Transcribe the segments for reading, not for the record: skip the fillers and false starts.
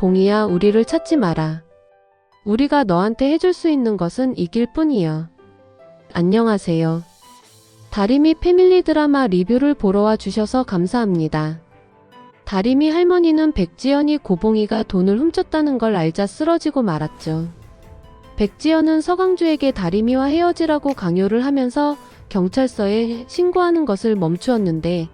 봉이야, 우리를 찾지 마라. 우리가 너한테 해줄 수 있는 것은 이길 뿐이여. 안녕하세요. 다리미 패밀리 드라마 리뷰를 보러 와 주셔서 감사합니다. 다리미 할머니는 백지연이 고봉이가 돈을 훔쳤다는 걸 알자 쓰러지고 말았죠. 백지연은 서강주에게 다리미와 헤어지라고 강요를 하면서 경찰서에 신고하는 것을 멈추었는데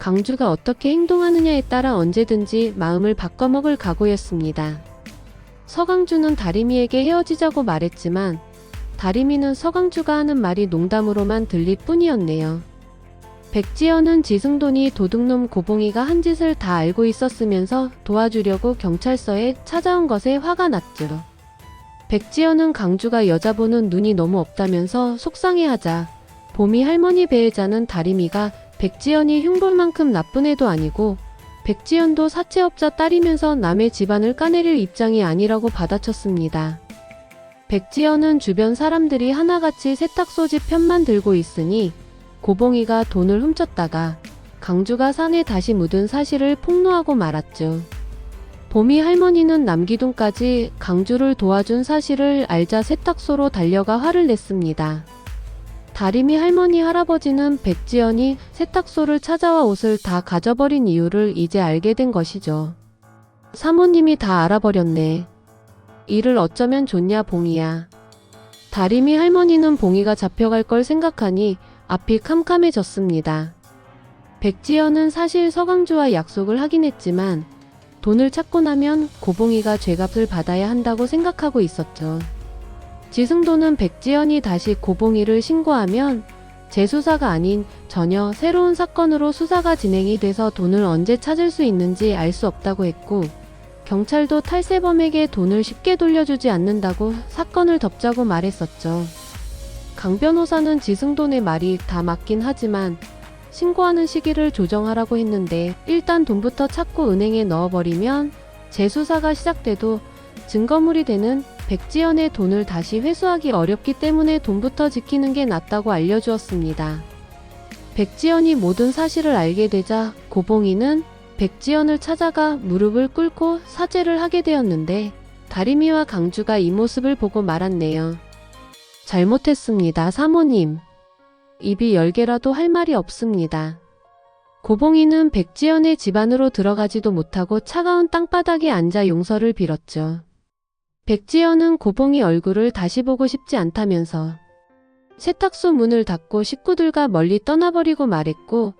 강주가 어떻게 행동하느냐에 따라 언제든지 마음을 바꿔먹을 각오였습니다. 서강주는 다리미에게 헤어지자고 말했지만 다리미는 서강주가 하는 말이 농담으로만 들릴 뿐이었네요. 백지연은 지승돈이 도둑놈 고봉이가 한 짓을 다 알고 있었으면서 도와주려고 경찰서에 찾아온 것에 화가 났죠. 백지연은 강주가 여자 보는 눈이 너무 없다면서 속상해하자 봄이 할머니 배회자는 다리미가 백지연이 흉볼만큼 나쁜 애도 아니고 백지연도 사채업자 딸이면서 남의 집안을 까내릴 입장이 아니라고 받아쳤습니다. 백지연은 주변 사람들이 하나같이 세탁소집 편만 들고 있으니 고봉이가 돈을 훔쳤다가 강주가 산에 다시 묻은 사실을 폭로하고 말았죠. 봄이 할머니는 남기둥까지 강주를 도와준 사실을 알자 세탁소로 달려가 화를 냈습니다. 다리미 할머니 할아버지는 백지연이 세탁소를 찾아와 옷을 다 가져버린 이유를 이제 알게 된 것이죠. 사모님이 다 알아버렸네. 이를 어쩌면 좋냐 봉이야. 다리미 할머니는 봉이가 잡혀갈 걸 생각하니 앞이 캄캄해졌습니다. 백지연은 사실 서강주와 약속을 하긴 했지만 돈을 찾고 나면 고봉이가 죄값을 받아야 한다고 생각하고 있었죠. 지승도는 백지연이 다시 고봉이를 신고하면 재수사가 아닌 전혀 새로운 사건으로 수사가 진행이 돼서 돈을 언제 찾을 수 있는지 알 수 없다고 했고 경찰도 탈세범에게 돈을 쉽게 돌려주지 않는다고 사건을 덮자고 말했었죠. 강 변호사는 지승돈의 말이 다 맞긴 하지만 신고하는 시기를 조정하라고 했는데 일단 돈부터 찾고 은행에 넣어버리면 재수사가 시작돼도 증거물이 되는 백지연의 돈을 다시 회수하기 어렵기 때문에 돈부터 지키는 게 낫다고 알려주었습니다. 백지연이 모든 사실을 알게 되자 고봉이는 백지연을 찾아가 무릎을 꿇고 사죄를 하게 되었는데 다리미와 강주가 이 모습을 보고 말았네요. 잘못했습니다, 사모님. 입이 10개라도 할 말이 없습니다. 고봉이는 백지연의 집 안으로 들어가지도 못하고 차가운 땅바닥에 앉아 용서를 빌었죠. 백지연은 고봉이 얼굴을 다시 보고 싶지 않다면서 세탁소 문을 닫고 식구들과 멀리 떠나버리고 말했고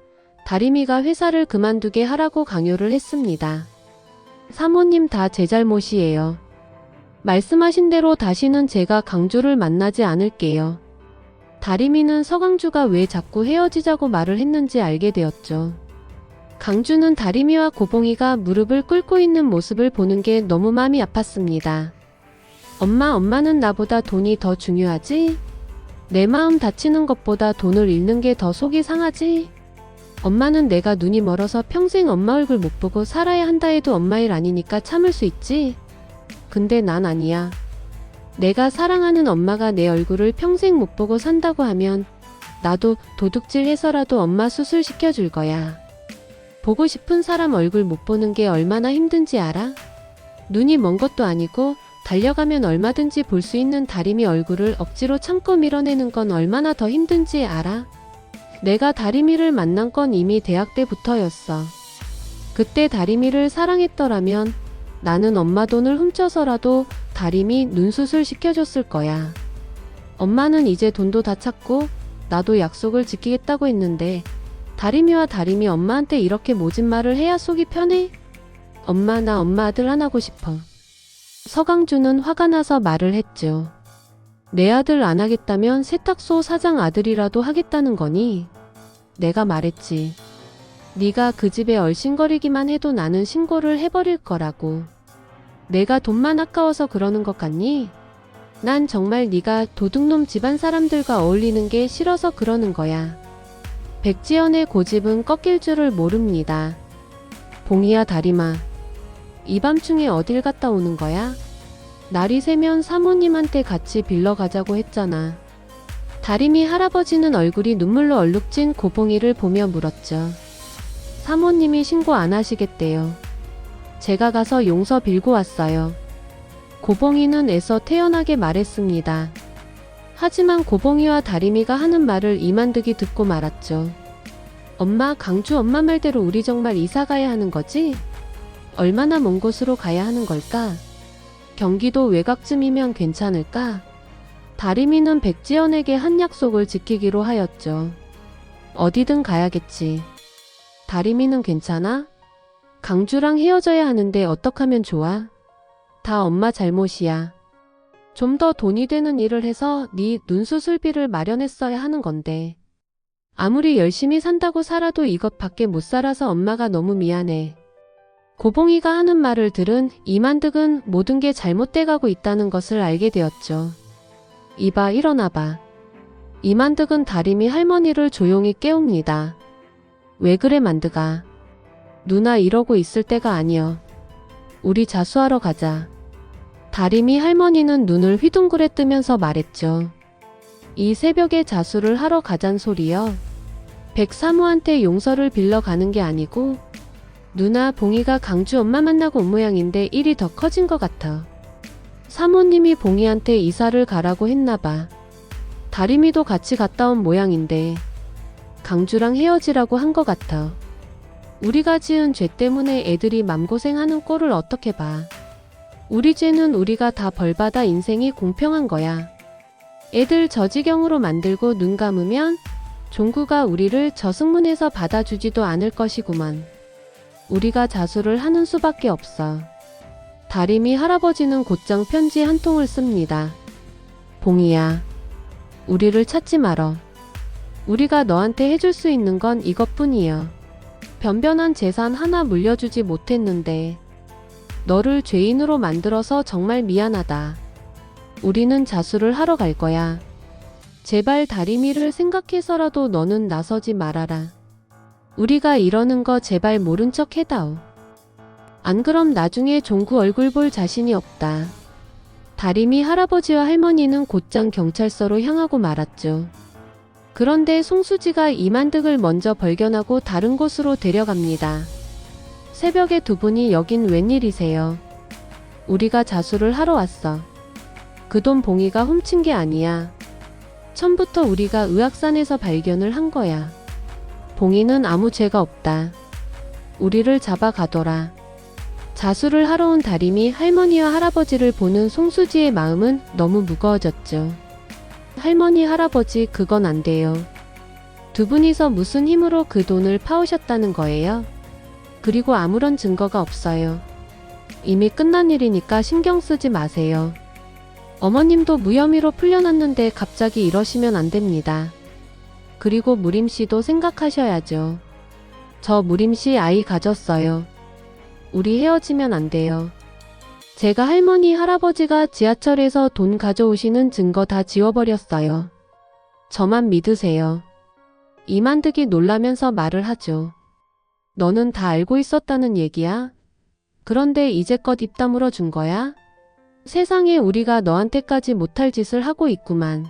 다리미가 회사를 그만두게 하라고 강요를 했습니다. 사모님 다 제 잘못이에요. 말씀하신 대로 다시는 제가 강주를 만나지 않을게요. 다리미는 서강주가 왜 자꾸 헤어지자고 말을 했는지 알게 되었죠. 강주는 다리미와 고봉이가 무릎을 꿇고 있는 모습을 보는 게 너무 마음이 아팠습니다. 엄마는 나보다 돈이 더 중요하지? 내 마음 다치는 것보다 돈을 잃는 게 더 속이 상하지? 엄마는 내가 눈이 멀어서 평생 엄마 얼굴 못 보고 살아야 한다 해도 엄마 일 아니니까 참을 수 있지? 근데 난 아니야. 내가 사랑하는 엄마가 내 얼굴을 평생 못 보고 산다고 하면 나도 도둑질 해서라도 엄마 수술 시켜줄 거야. 보고 싶은 사람 얼굴 못 보는 게 얼마나 힘든지 알아? 눈이 먼 것도 아니고 달려가면 얼마든지 볼 수 있는 다리미 얼굴을 억지로 참고 밀어내는 건 얼마나 더 힘든지 알아? 내가 다리미를 만난 건 이미 대학 때부터였어. 그때 다리미를 사랑했더라면 나는 엄마 돈을 훔쳐서라도 다리미 눈수술 시켜줬을 거야. 엄마는 이제 돈도 다 찾고 나도 약속을 지키겠다고 했는데 다리미와 다리미 엄마한테 이렇게 모진 말을 해야 속이 편해? 엄마 나 엄마 아들 하나고 싶어. 서강주는 화가 나서 말을 했죠. 내 아들 안 하겠다면 세탁소 사장 아들이라도 하겠다는 거니? 내가 말했지. 네가 그 집에 얼씬거리기만 해도 나는 신고를 해버릴 거라고. 내가 돈만 아까워서 그러는 것 같니? 난 정말 네가 도둑놈 집안 사람들과 어울리는 게 싫어서 그러는 거야. 백지연의 고집은 꺾일 줄을 모릅니다. 봉이야 다리마. 이 밤중에 어딜 갔다 오는 거야? 날이 새면 사모님한테 같이 빌러 가자고 했잖아. 다리미 할아버지는 얼굴이 눈물로 얼룩진 고봉이를 보며 물었죠. 사모님이 신고 안 하시겠대요. 제가 가서 용서 빌고 왔어요. 고봉이는 애써 태연하게 말했습니다. 하지만 고봉이와 다림이가 하는 말을 이만득이 듣고 말았죠. 엄마, 강주 엄마 말대로 우리 정말 이사 가야 하는 거지? 얼마나 먼 곳으로 가야 하는 걸까? 경기도 외곽쯤이면 괜찮을까? 다림이는 백지연에게 한 약속을 지키기로 하였죠. 어디든 가야겠지. 다림이는 괜찮아? 강주랑 헤어져야 하는데 어떡하면 좋아? 다 엄마 잘못이야. 좀 더 돈이 되는 일을 해서 네 눈수술비를 마련했어야 하는 건데. 아무리 열심히 산다고 살아도 이것밖에 못 살아서 엄마가 너무 미안해. 고봉이가 하는 말을 들은 이만득은 모든 게 잘못돼 가고 있다는 것을 알게 되었죠. 이봐, 일어나봐. 이만득은 다림이 할머니를 조용히 깨웁니다. 왜 그래, 만득아. 누나 이러고 있을 때가 아니여. 우리 자수하러 가자. 다림이 할머니는 눈을 휘둥그레 뜨면서 말했죠. 이 새벽에 자수를 하러 가잔 소리여. 백사무한테 용서를 빌러 가는 게 아니고 누나 봉이가 강주 엄마 만나고 온 모양인데 일이 더 커진 것 같아. 사모님이 봉이한테 이사를 가라고 했나봐. 다림이도 같이 갔다 온 모양인데 강주랑 헤어지라고 한 것 같아. 우리가 지은 죄 때문에 애들이 맘고생하는 꼴을 어떻게 봐. 우리 죄는 우리가 다 벌받아 인생이 공평한 거야. 애들 저 지경으로 만들고 눈 감으면 종구가 우리를 저승문에서 받아주지도 않을 것이구만. 우리가 자수를 하는 수밖에 없어. 다림이 할아버지는 곧장 편지 한 통을 씁니다. 봉이야, 우리를 찾지 말어. 우리가 너한테 해줄 수 있는 건 이것뿐이여. 변변한 재산 하나 물려주지 못했는데 너를 죄인으로 만들어서 정말 미안하다. 우리는 자수를 하러 갈 거야. 제발 다림이를 생각해서라도 너는 나서지 말아라. 우리가 이러는 거 제발 모른 척 해다오. 안 그럼 나중에 종구 얼굴 볼 자신이 없다. 다림이 할아버지와 할머니는 곧장 경찰서로 향하고 말았죠. 그런데 송수지가 이만득을 먼저 발견하고 다른 곳으로 데려갑니다. 새벽에 두 분이 여긴 웬일이세요? 우리가 자수를 하러 왔어. 그 돈 봉이가 훔친 게 아니야. 처음부터 우리가 의악산에서 발견을 한 거야. 봉이는 아무 죄가 없다. 우리를 잡아가더라. 자수를 하러 온 다림이 할머니와 할아버지를 보는 송수지의 마음은 너무 무거워졌죠. 할머니, 할아버지, 그건 안 돼요. 두 분이서 무슨 힘으로 그 돈을 파오셨다는 거예요? 그리고 아무런 증거가 없어요. 이미 끝난 일이니까 신경 쓰지 마세요. 어머님도 무혐의로 풀려났는데 갑자기 이러시면 안 됩니다. 그리고 무림씨도 생각하셔야죠. 저 무림씨 아이 가졌어요. 우리 헤어지면 안 돼요. 제가 할머니, 할아버지가 지하철에서 돈 가져오시는 증거 다 지워버렸어요. 저만 믿으세요. 이만득이 놀라면서 말을 하죠. 너는 다 알고 있었다는 얘기야? 그런데 이제껏 입 다물어 준 거야? 세상에 우리가 너한테까지 못할 짓을 하고 있구만.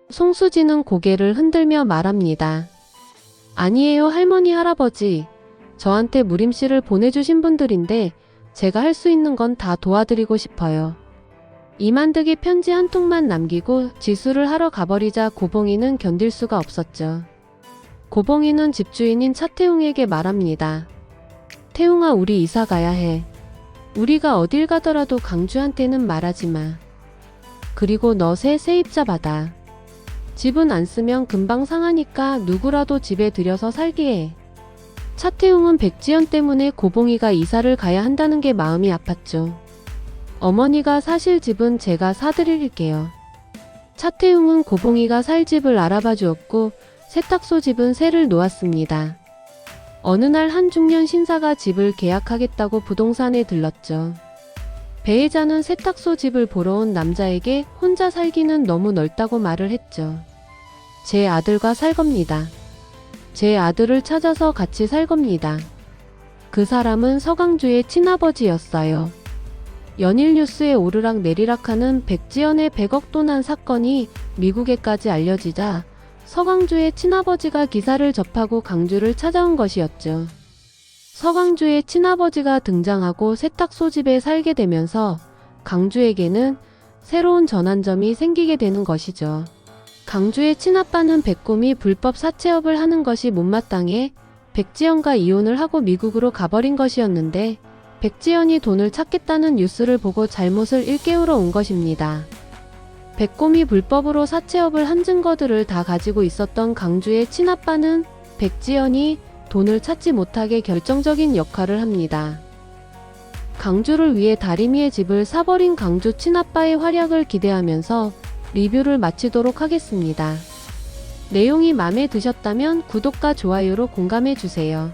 송수지는 고개를 흔들며 말합니다. 아니에요, 할머니, 할아버지. 저한테 무림씨를 보내주신 분들인데 제가 할 수 있는 건 다 도와드리고 싶어요. 이만득이 편지 한 통만 남기고 지수를 하러 가버리자 고봉이는 견딜 수가 없었죠. 고봉이는 집주인인 차태웅에게 말합니다. 태웅아, 우리 이사 가야 해. 우리가 어딜 가더라도 강주한테는 말하지 마. 그리고 너 새 세입자 받아. 집은 안 쓰면 금방 상하니까 누구라도 집에 들여서 살게 해. 차태웅은 백지연 때문에 고봉이가 이사를 가야 한다는 게 마음이 아팠죠. 어머니가 사실 집은 제가 사드릴게요. 차태웅은 고봉이가 살 집을 알아봐 주었고 세탁소 집은 새를 놓았습니다. 어느 날 한 중년 신사가 집을 계약하겠다고 부동산에 들렀죠. 배혜자는 세탁소 집을 보러 온 남자에게 혼자 살기는 너무 넓다고 말을 했죠. 제 아들과 살 겁니다. 제 아들을 찾아서 같이 살 겁니다. 그 사람은 서강주의 친아버지였어요. 연일 뉴스에 오르락 내리락하는 백지연의 100억 도난 사건이 미국에까지 알려지자 서강주의 친아버지가 기사를 접하고 강주를 찾아온 것이었죠. 서강주의 친아버지가 등장하고 세탁소 집에 살게 되면서 강주에게는 새로운 전환점이 생기게 되는 것이죠. 강주의 친아빠는 백곰이 불법 사채업을 하는 것이 못마땅해 백지연과 이혼을 하고 미국으로 가버린 것이었는데 백지연이 돈을 찾겠다는 뉴스를 보고 잘못을 일깨우러 온 것입니다. 백곰이 불법으로 사채업을 한 증거들을 다 가지고 있었던 강주의 친아빠는 백지연이 돈을 찾지 못하게 결정적인 역할을 합니다. 강주를 위해 다리미의 집을 사버린 강주 친아빠의 활약을 기대하면서 리뷰를 마치도록 하겠습니다. 내용이 마음에 드셨다면 구독과 좋아요로 공감해주세요.